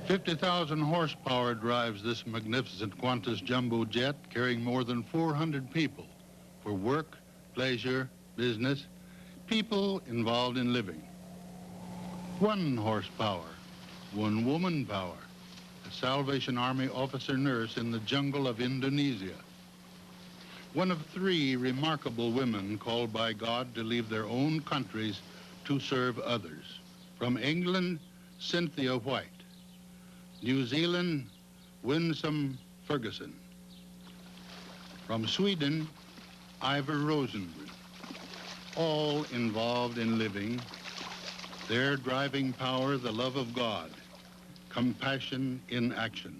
50,000 horsepower drives this magnificent Qantas jumbo jet, carrying more than 400 people for work, pleasure, business, people involved in living. 1 horsepower, 1 woman power, a Salvation Army officer nurse in the jungle of Indonesia. One of 3 remarkable women called by God to leave their own countries to serve others. From England, Cynthia White. New Zealand, Winsome Ferguson. From Sweden, Ivor Rosengren. All involved in living, their driving power, the love of God, compassion in action.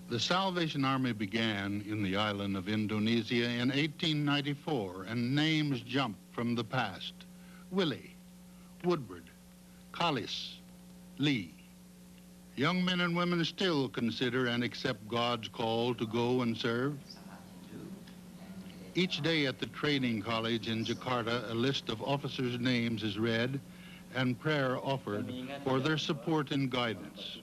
The Salvation Army began in the island of Indonesia in 1894, and names jumped from the past. Willie, Woodward, Collis, Lee. Young men and women still consider and accept God's call to go and serve. Each day at the training college in Jakarta, a list of officers' names is read and prayer offered for their support and guidance.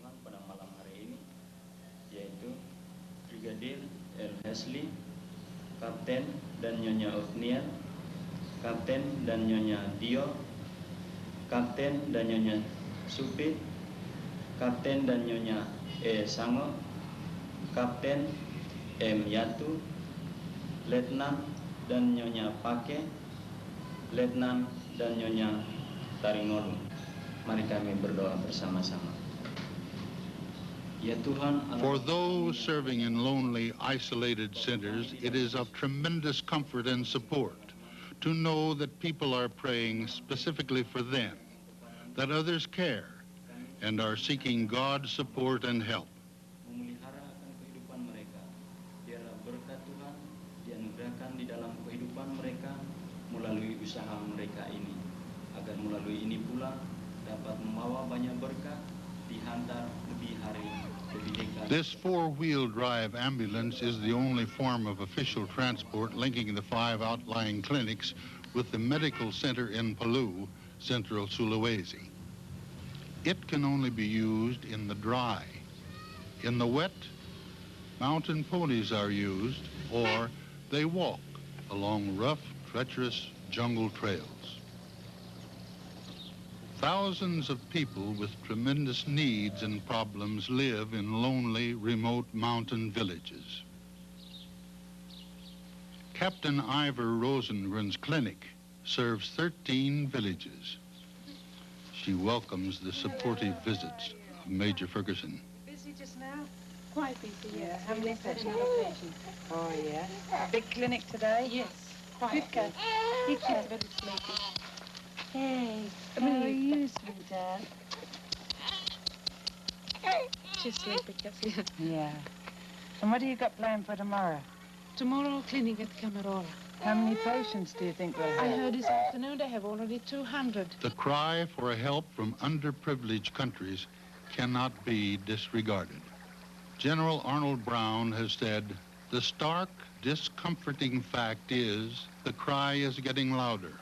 Brigadir R. Hasley, Kapten dan Nyonya Ofnian, Kapten dan Nyonya Dio, Kapten dan Nyonya Supit, Kapten dan Nyonya E. Sango, Kapten M. Yatu, Letnan dan Nyonya Pake, Letnan dan Nyonya Taringolu. Mari kami berdoa bersama-sama. Ya Tuhan, for those serving in lonely, isolated centers, it is of tremendous comfort and support to know that people are praying specifically for them, that others care and are seeking God's support and help. Memelihara akan kehidupan mereka. Biarlah berkat Tuhan dianugerahkan di dalam kehidupan mereka melalui usaha mereka ini, agar melalui ini pula dapat membawa banyak berkat dihantar lebih hari. This 4-wheel drive ambulance is the only form of official transport linking the 5 outlying clinics with the medical center in Palu, central Sulawesi. It can only be used in the dry. In the wet, mountain ponies are used, or they walk along rough, treacherous jungle trails. Thousands of people with tremendous needs and problems live in lonely, remote mountain villages. Captain Ivor Rosengren's clinic serves 13 villages. She welcomes the supportive visits of Major Ferguson. Busy just now? Quite busy, Yeah. yes. How many Setting patients? up a patient. Oh, yeah. Big clinic today? Yes, quite. Good girl. She's very sleepy. Hey, How are you, sweetheart? She's sleepy, Cassie. Yeah. And what do you got planned for tomorrow? Tomorrow, clinic at Camarora. How many patients do you think we'll I have? heard this afternoon they have already 200. The cry for help from underprivileged countries cannot be disregarded. General Arnold Brown has said, the stark, discomforting fact is the cry is getting louder.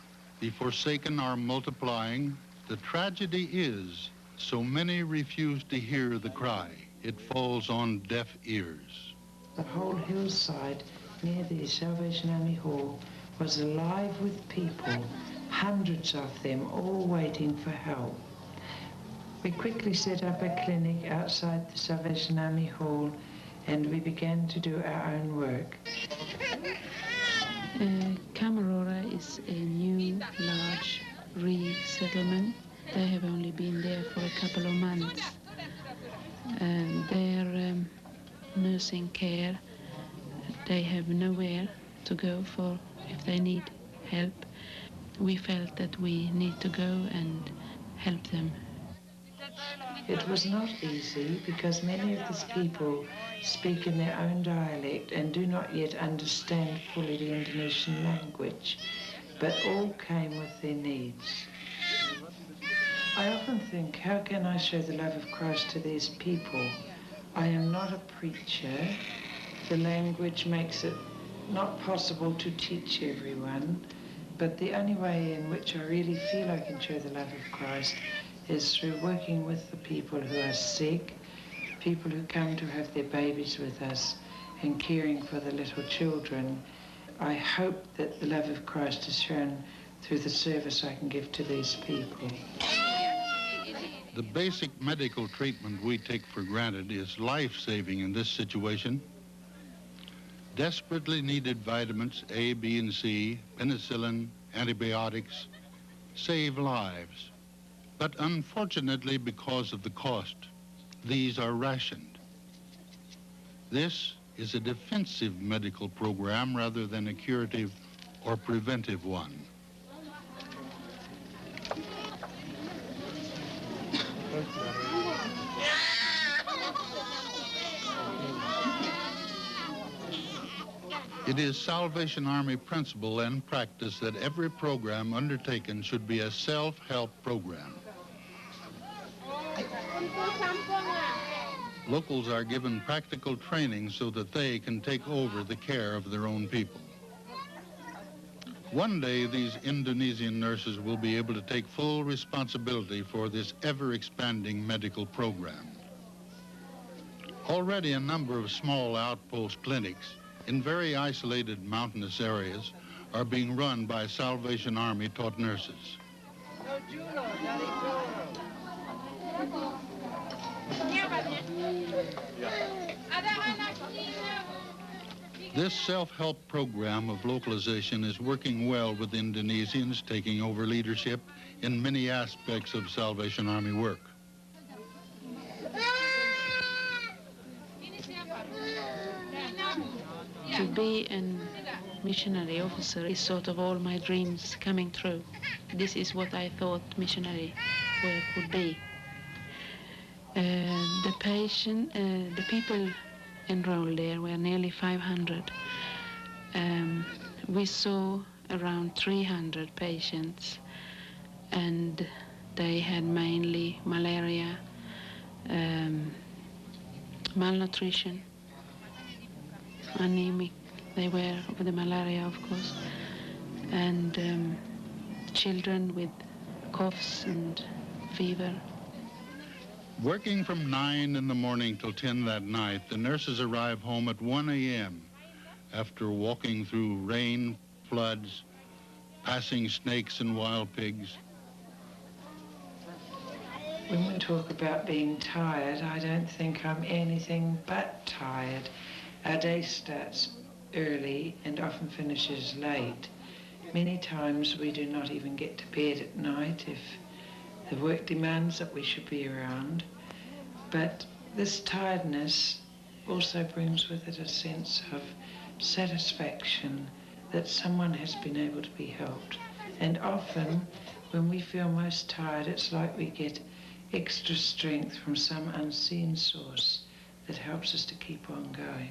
The forsaken are multiplying. The tragedy is so many refuse to hear the cry. It falls on deaf ears. The whole hillside near the Salvation Army Hall was alive with people, hundreds of them, all waiting for help. We quickly set up a clinic outside the Salvation Army Hall, and we began to do our own work. Camarora is a new, large resettlement. They have only been there for a couple of months. Their nursing care, they have nowhere to go for if they need help. We felt that we need to go and help them. It was not easy because many of these people speak in their own dialect and do not yet understand fully the Indonesian language, but all came with their needs. I often think, how can I show the love of Christ to these people? I am not a preacher. The language makes it not possible to teach everyone, but the only way in which I really feel I can show the love of Christ is through working with the people who are sick, people who come to have their babies with us, and caring for the little children. I hope that the love of Christ is shown through the service I can give to these people. The basic medical treatment we take for granted is life-saving in this situation. Desperately needed vitamins A, B, and C, penicillin, antibiotics, save lives. But unfortunately, because of the cost, these are rationed. This is a defensive medical program rather than a curative or preventive one. It is Salvation Army principle and practice that every program undertaken should be a self-help program. Locals are given practical training so that they can take over the care of their own people. One day, these Indonesian nurses will be able to take full responsibility for this ever-expanding medical program. Already a number of small outpost clinics in very isolated mountainous areas are being run by Salvation Army taught nurses. This self-help program of localization is working well with Indonesians taking over leadership in many aspects of Salvation Army work. To be a missionary officer is sort of all my dreams coming true. This is what I thought missionary work would be. The people enrolled there were nearly 500. We saw around 300 patients, and they had mainly malaria, malnutrition, anemic. They were with the malaria, of course, and children with coughs and fever. Working from 9 in the morning till 10 that night, the nurses arrive home at 1 a.m. after walking through rain, floods, passing snakes and wild pigs. When we talk about being tired, I don't think I'm anything but tired. Our day starts early and often finishes late. Many times we do not even get to bed at night if the work demands that we should be around. But this tiredness also brings with it a sense of satisfaction that someone has been able to be helped. And often, when we feel most tired, it's like we get extra strength from some unseen source that helps us to keep on going.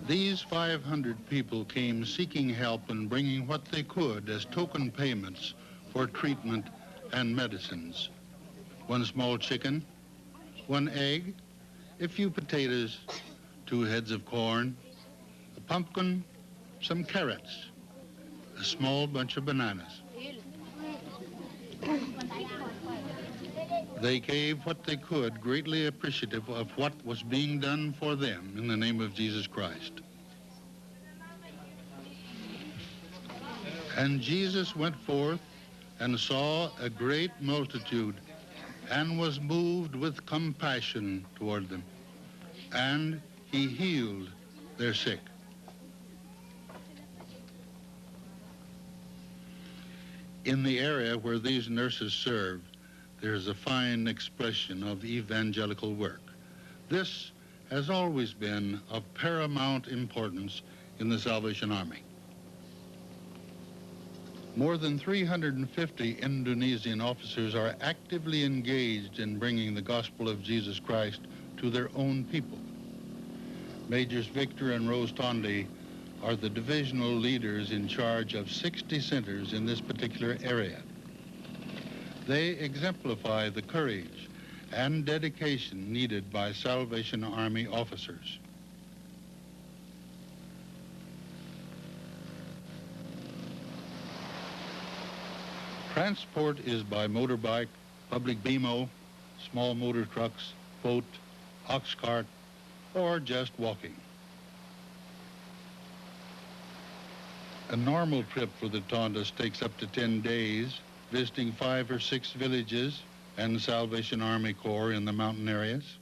These 500 people came seeking help and bringing what they could as token payments for treatment and medicines. 1 small chicken, 1 egg, a few potatoes, 2 heads of corn, a pumpkin, some carrots, a small bunch of bananas. They gave what they could, greatly appreciative of what was being done for them in the name of Jesus Christ. And Jesus went forth and saw a great multitude and was moved with compassion toward them, and he healed their sick. In the area where these nurses serve, there's a fine expression of evangelical work. This has always been of paramount importance in the Salvation Army. More than 350 Indonesian officers are actively engaged in bringing the gospel of Jesus Christ to their own people. Majors Victor and Rose Tondi are the divisional leaders in charge of 60 centers in this particular area. They exemplify the courage and dedication needed by Salvation Army officers. Transport is by motorbike public BMO, small motor trucks, boat, ox cart, or just walking. A normal trip for the Tondas takes up to 10 days, visiting 5 or 6 villages and Salvation Army Corps in the mountain areas.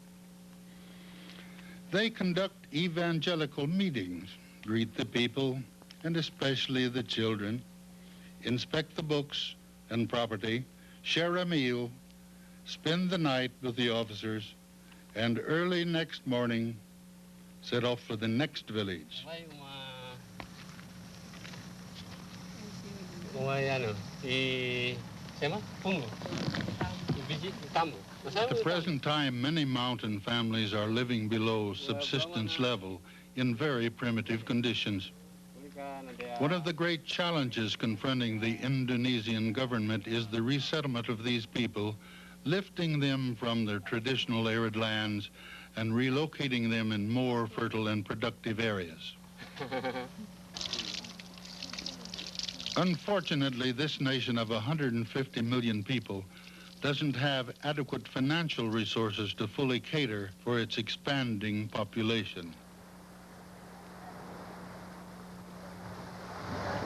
They conduct evangelical meetings, greet the people, and especially the children, inspect the books and property, share a meal, spend the night with the officers, and early next morning set off for the next village. At the present time, many mountain families are living below subsistence level in very primitive conditions. One of the great challenges confronting the Indonesian government is the resettlement of these people, lifting them from their traditional arid lands and relocating them in more fertile and productive areas. Unfortunately, this nation of 150 million people doesn't have adequate financial resources to fully cater for its expanding population.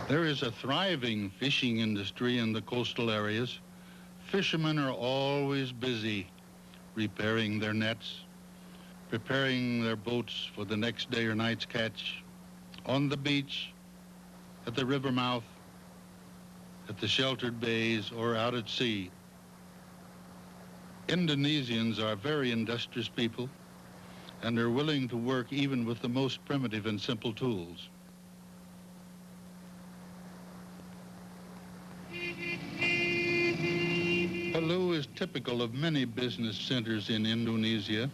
There is a thriving fishing industry in the coastal areas. Fishermen are always busy repairing their nets, preparing their boats for the next day or night's catch, on the beach, at the river mouth, at the sheltered bays, or out at sea. Indonesians are very industrious people and are willing to work even with the most primitive and simple tools. Palu is typical of many business centers in Indonesia,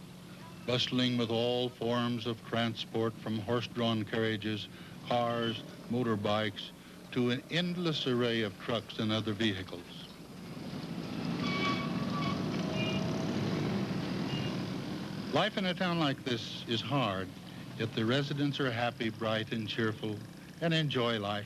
bustling with all forms of transport from horse-drawn carriages, cars, motorbikes, to an endless array of trucks and other vehicles. Life in a town like this is hard, yet the residents are happy, bright, and cheerful, and enjoy life.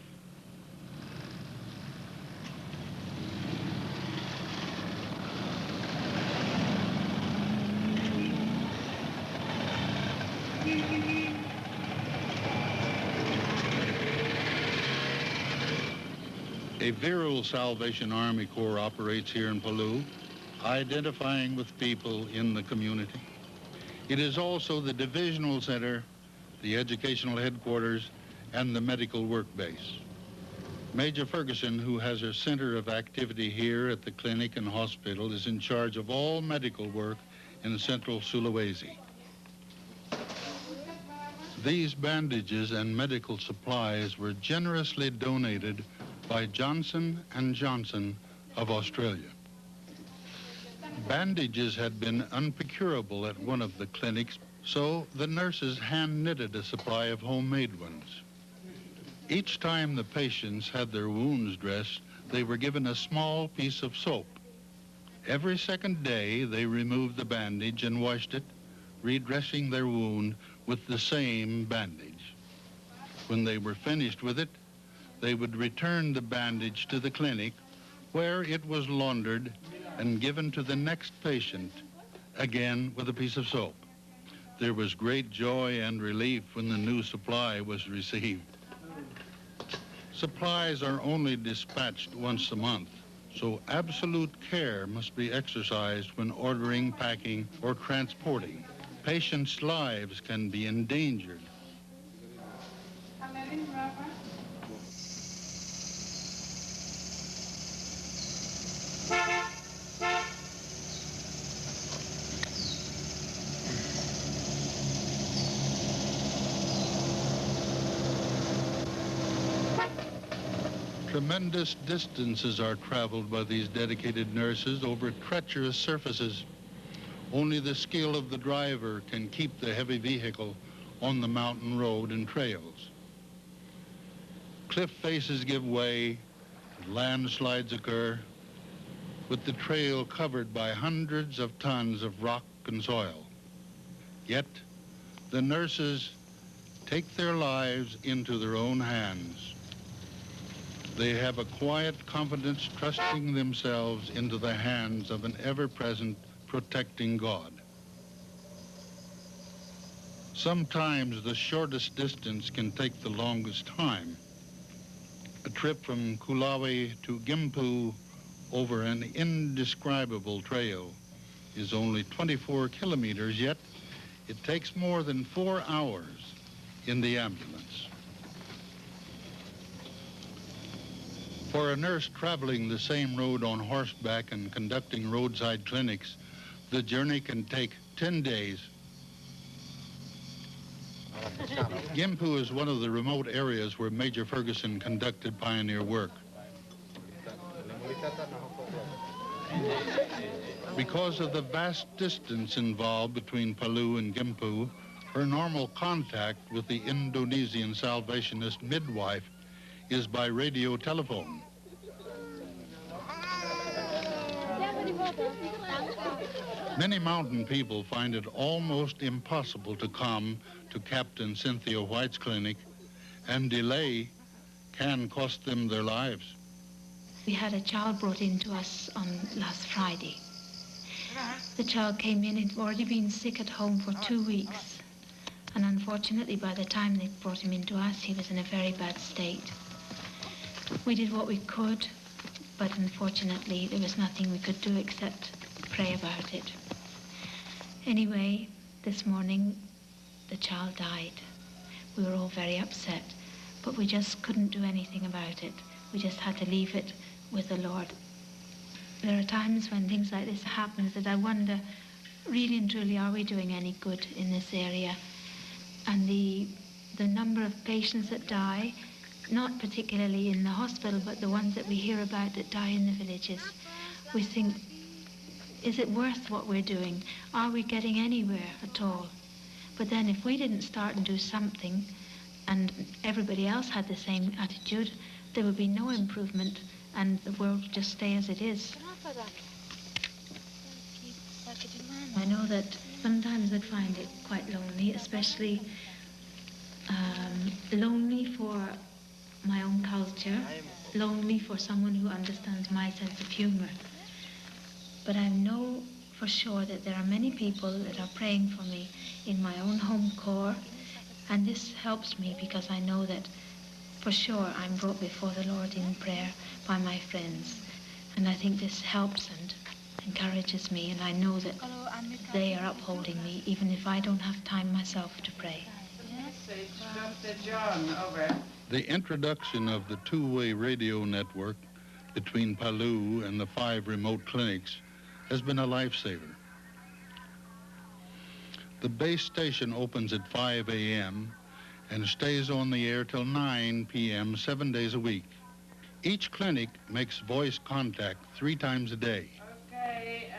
A virile Salvation Army Corps operates here in Palu, identifying with people in the community. It is also the divisional center, the educational headquarters, and the medical work base. Major Ferguson, who has a center of activity here at the clinic and hospital, is in charge of all medical work in central Sulawesi. These bandages and medical supplies were generously donated by Johnson & Johnson of Australia. Bandages had been unprocurable at one of the clinics, so the nurses hand-knitted a supply of homemade ones. Each time the patients had their wounds dressed, they were given a small piece of soap. Every second day, they removed the bandage and washed it, redressing their wound with the same bandage. When they were finished with it, they would return the bandage to the clinic, where it was laundered and given to the next patient, again with a piece of soap. There was great joy and relief when the new supply was received. Supplies are only dispatched once a month, so absolute care must be exercised when ordering, packing, or transporting. Patients' lives can be endangered. Tremendous distances are traveled by these dedicated nurses over treacherous surfaces. Only the skill of the driver can keep the heavy vehicle on the mountain road and trails. Cliff faces give way, landslides occur, with the trail covered by hundreds of tons of rock and soil. Yet, the nurses take their lives into their own hands. They have a quiet confidence, trusting themselves into the hands of an ever-present, protecting God. Sometimes the shortest distance can take the longest time. A trip from Kulawe to Gimpu over an indescribable trail is only 24 kilometers, yet it takes more than 4 hours in the ambulance. For a nurse traveling the same road on horseback and conducting roadside clinics, the journey can take 10 days. Gimpu is one of the remote areas where Major Ferguson conducted pioneer work. Because of the vast distance involved between Palu and Gimpu, her normal contact with the Indonesian Salvationist midwife is by radio telephone. Many mountain people find it almost impossible to come to Captain Cynthia White's clinic, and delay can cost them their lives. We had a child brought in to us on last Friday. The child came in, he'd already been sick at home for 2 weeks. And unfortunately, by the time they brought him into us, he was in a very bad state. We did what we could, but unfortunately, there was nothing we could do except pray about it. Anyway, this morning, the child died. We were all very upset, but we just couldn't do anything about it. We just had to leave it with the Lord. There are times when things like this happen that I wonder, really and truly, are we doing any good in this area? And the number of patients that die, not particularly in the hospital, but the ones that we hear about that die in the villages, we think, is it worth what we're doing? Are we getting anywhere at all? But then if we didn't start and do something, and everybody else had the same attitude, there would be no improvement, and the world would just stay as it is. I know that sometimes I find it quite lonely, especially lonely for my own culture, lonely for someone who understands my sense of humor. But I know for sure that there are many people that are praying for me in my own home corps, and this helps me because I know that for sure I'm brought before the Lord in prayer by my friends. And I think this helps and encourages me, and I know that they are upholding me, even if I don't have time myself to pray. Dr. John, over. The introduction of the two-way radio network between Palu and the 5 remote clinics has been a lifesaver. The base station opens at 5 a.m. and stays on the air till 9 p.m. 7 days a week. Each clinic makes voice contact 3 times a day. Okay,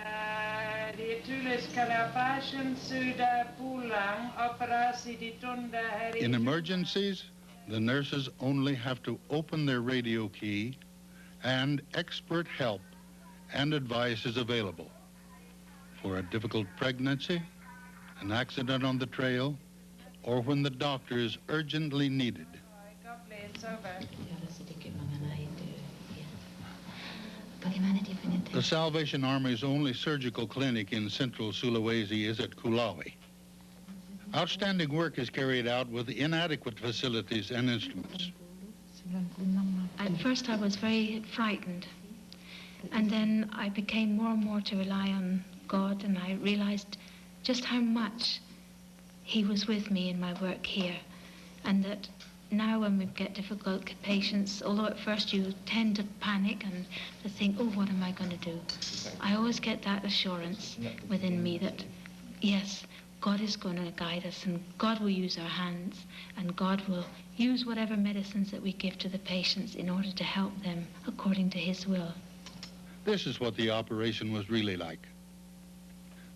ditulis kalau pasien sudah pulang, operasi ditunda hari. In emergencies, the nurses only have to open their radio key, and expert help and advice is available. For a difficult pregnancy, an accident on the trail, or when the doctor is urgently needed. God bless, over. The Salvation Army's only surgical clinic in central Sulawesi is at Kulawe. Outstanding work is carried out with inadequate facilities and instruments. At first I was very frightened, and then I became more and more to rely on God, and I realized just how much He was with me in my work here, and that now when we get difficult patients, although at first you tend to panic and to think, oh, what am I going to do? I always get that assurance within me that, yes, God is going to guide us, and God will use our hands, and God will use whatever medicines that we give to the patients in order to help them according to His will. This is what the operation was really like.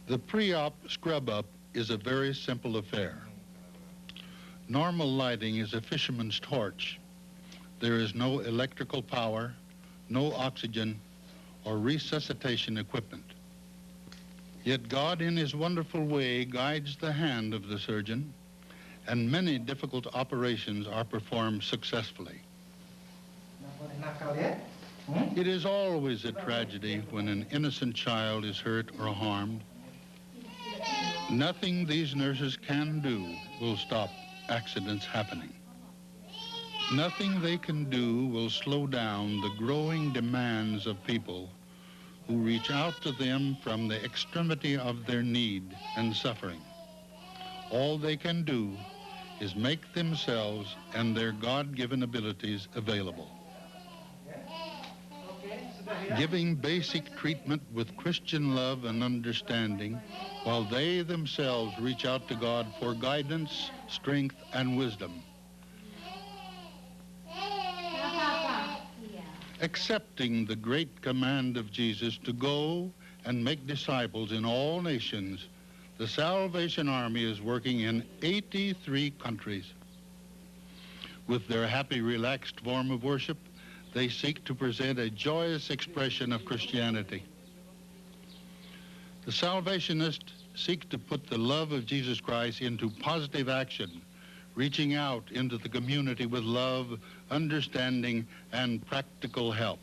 The pre-op scrub-up is a very simple affair. Normal lighting is a fisherman's torch. There is no electrical power, no oxygen, or resuscitation equipment. Yet God, in His wonderful way, guides the hand of the surgeon, and many difficult operations are performed successfully. It is always a tragedy when an innocent child is hurt or harmed. Nothing these nurses can do will stop accidents happening. Nothing they can do will slow down the growing demands of people who reach out to them from the extremity of their need and suffering. All they can do is make themselves and their God-given abilities available. Giving basic treatment with Christian love and understanding while they themselves reach out to God for guidance, strength, and wisdom. Accepting the great command of Jesus to go and make disciples in all nations, the Salvation Army is working in 83 countries. With their happy, relaxed form of worship, they seek to present a joyous expression of Christianity. The Salvationists seek to put the love of Jesus Christ into positive action, reaching out into the community with love, understanding, and practical help.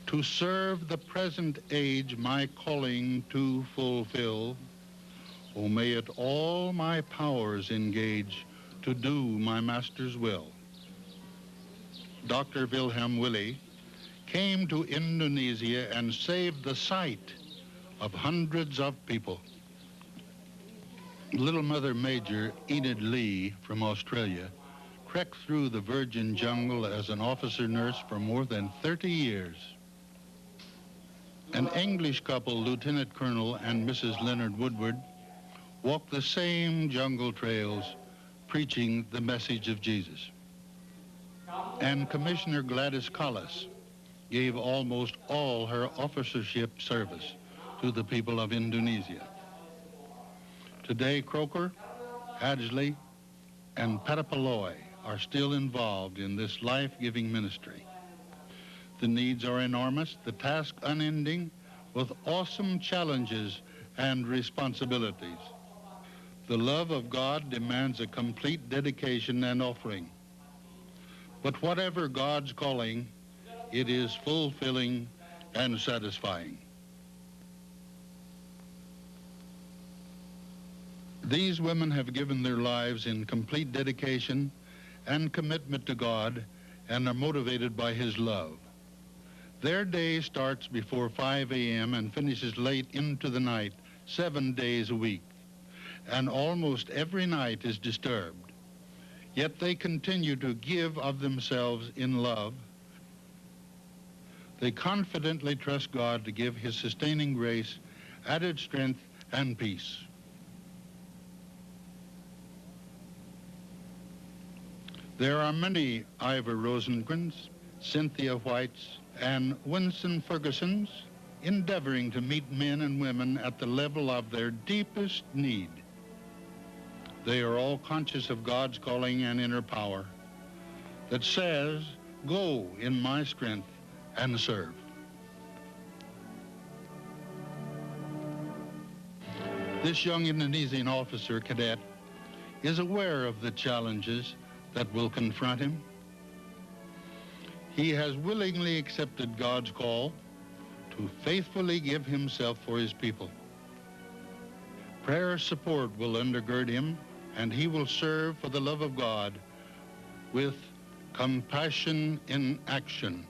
To serve the present age my calling to fulfill, oh, may it all my powers engage to do my Master's will. Dr. Wilhelm Willi came to Indonesia and saved the sight of hundreds of people. Little Mother Major Enid Lee from Australia trekked through the virgin jungle as an officer nurse for more than 30 years. An English couple, Lieutenant Colonel and Mrs. Leonard Woodward, walked the same jungle trails preaching the message of Jesus. And Commissioner Gladys Collis gave almost all her officership service to the people of Indonesia. Today, Croker, Hadgley, and Patapaloy are still involved in this life-giving ministry. The needs are enormous, the task unending, with awesome challenges and responsibilities. The love of God demands a complete dedication and offering. But whatever God's calling, it is fulfilling and satisfying. These women have given their lives in complete dedication and commitment to God and are motivated by His love. Their day starts before 5 a.m. and finishes late into the night, 7 days a week, and almost every night is disturbed. Yet they continue to give of themselves in love. They confidently trust God to give His sustaining grace, added strength, and peace. There are many Ivor Rosengrens, Cynthia Whites, and Winston Fergusons endeavoring to meet men and women at the level of their deepest need. They are all conscious of God's calling and inner power that says, "Go in my strength and serve." This young Indonesian officer cadet is aware of the challenges that will confront him. He has willingly accepted God's call to faithfully give himself for his people. Prayer support will undergird him, and he will serve for the love of God with compassion in action.